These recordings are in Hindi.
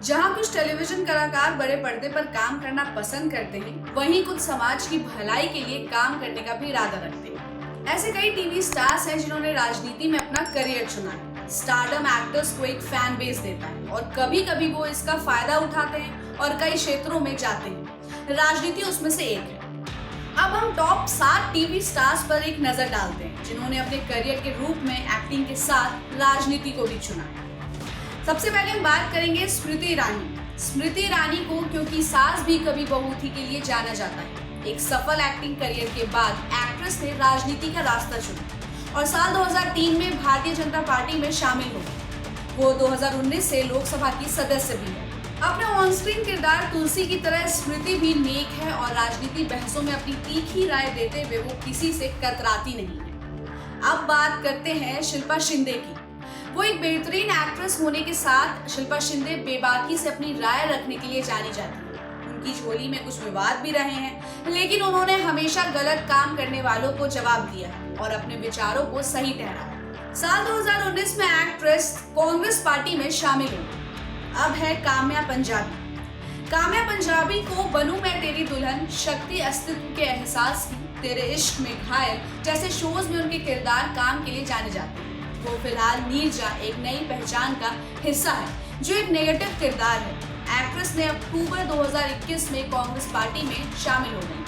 जहां कुछ टेलीविजन कलाकार बड़े पर्दे पर काम करना पसंद करते हैं, वहीं कुछ समाज की भलाई के लिए काम करने का भी इरादा रखते हैं। ऐसे कई टीवी स्टार्स हैं जिन्होंने राजनीति में अपना करियर चुना है। स्टारडम एक्टर्स को एक फैन बेस देता है और कभी कभी वो इसका फायदा उठाते हैं और कई क्षेत्रों में जाते हैं। राजनीति उसमें से एक है। अब हम टॉप 7 टीवी स्टार्स पर एक नजर डालते हैं जिन्होंने अपने करियर के रूप में एक्टिंग के साथ राजनीति को भी चुना। सबसे पहले हम बात करेंगे स्मृति ईरानी। स्मृति ईरानी को क्योंकि सास भी कभी बहू थी के लिए जाना जाता है। एक सफल एक्टिंग करियर के बाद एक्ट्रेस ने राजनीति का रास्ता चुना और साल 2003 में भारतीय जनता पार्टी में शामिल हो गई। वो 2019 से लोकसभा की सदस्य भी है। अपने ऑन स्क्रीन किरदार तुलसी की तरह स्मृति भी नेक है और राजनीति बहसों में अपनी तीखी राय देते हुए वो किसी से कतराती नहीं है। अब बात करते हैं शिल्पा शिंदे की। वो एक बेहतरीन एक्ट्रेस होने के साथ शिल्पा शिंदे बेबाकी से अपनी राय रखने के लिए जानी जाती है। उनकी झोली में कुछ विवाद भी रहे हैं, लेकिन उन्होंने हमेशा गलत काम करने वालों को जवाब दिया और अपने विचारों को सही ठहराया। साल 2019 में एक्ट्रेस कांग्रेस पार्टी में शामिल हुई। अब है काम्या पंजाबी। काम्या पंजाबी को बनूं मैं तेरी दुल्हन, शक्ति अस्तित्व के एहसास की, तेरे इश्क में घायल जैसे शोज में उनके किरदार काम के लिए जाने जाते हैं। वो फिलहाल नीरजा एक नई पहचान का हिस्सा है जो एक नेगेटिव किरदार है। एक्ट्रेस ने अक्टूबर 2021 में कांग्रेस पार्टी में शामिल हो गई।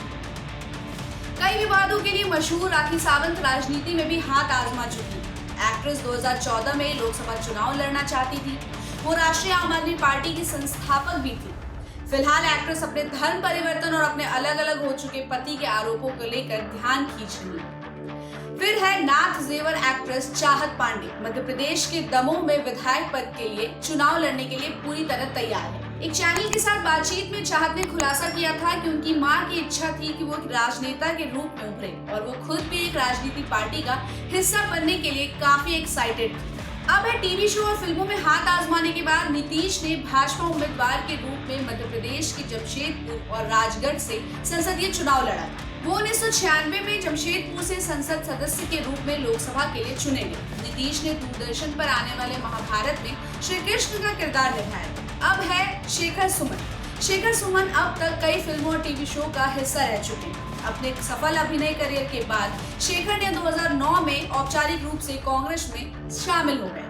कई विवादों के लिए मशहूर राखी सावंत राजनीति में भी हाथ आजमा चुकी है। एक्ट्रेस 2014 में लोकसभा चुनाव लड़ना चाहती थी। वो राष्ट्रीय आम आदमी पार्टी की संस्थापक भी थी। फिलहाल एक्ट्रेस अपने धर्म परिवर्तन और अपने अलग अलग हो चुके पति के आरोपों को लेकर ध्यान खींच रही है। फिर है नाथ जेवर एक्ट्रेस चाहत पांडे। मध्य प्रदेश के दमोह में विधायक पद के लिए चुनाव लड़ने के लिए पूरी तरह तैयार है। एक चैनल के साथ बातचीत में चाहत ने खुलासा किया था कि उनकी मां की इच्छा थी कि वो एक राजनेता के रूप में उभरे और वो खुद भी एक राजनीतिक पार्टी का हिस्सा बनने के लिए काफी एक्साइटेड थी। अब है टीवी शो और फिल्मों में हाथ आजमाने के बाद नीतीश ने भाजपा उम्मीदवार के रूप में मध्य प्रदेश के जमशेदपुर और राजगढ़ से संसदीय चुनाव लड़ा। वो 1996 में जमशेदपुर से संसद सदस्य के रूप में लोकसभा के लिए चुने गए। नीतीश ने दूरदर्शन पर आने वाले महाभारत में श्री कृष्ण का किरदार निभाया। अब है शेखर सुमन। शेखर सुमन अब तक कई फिल्मों और टीवी शो का हिस्सा रह चुके हैं। अपने सफल अभिनय करियर के बाद शेखर ने 2009 में औपचारिक रूप से कांग्रेस में शामिल हो गए।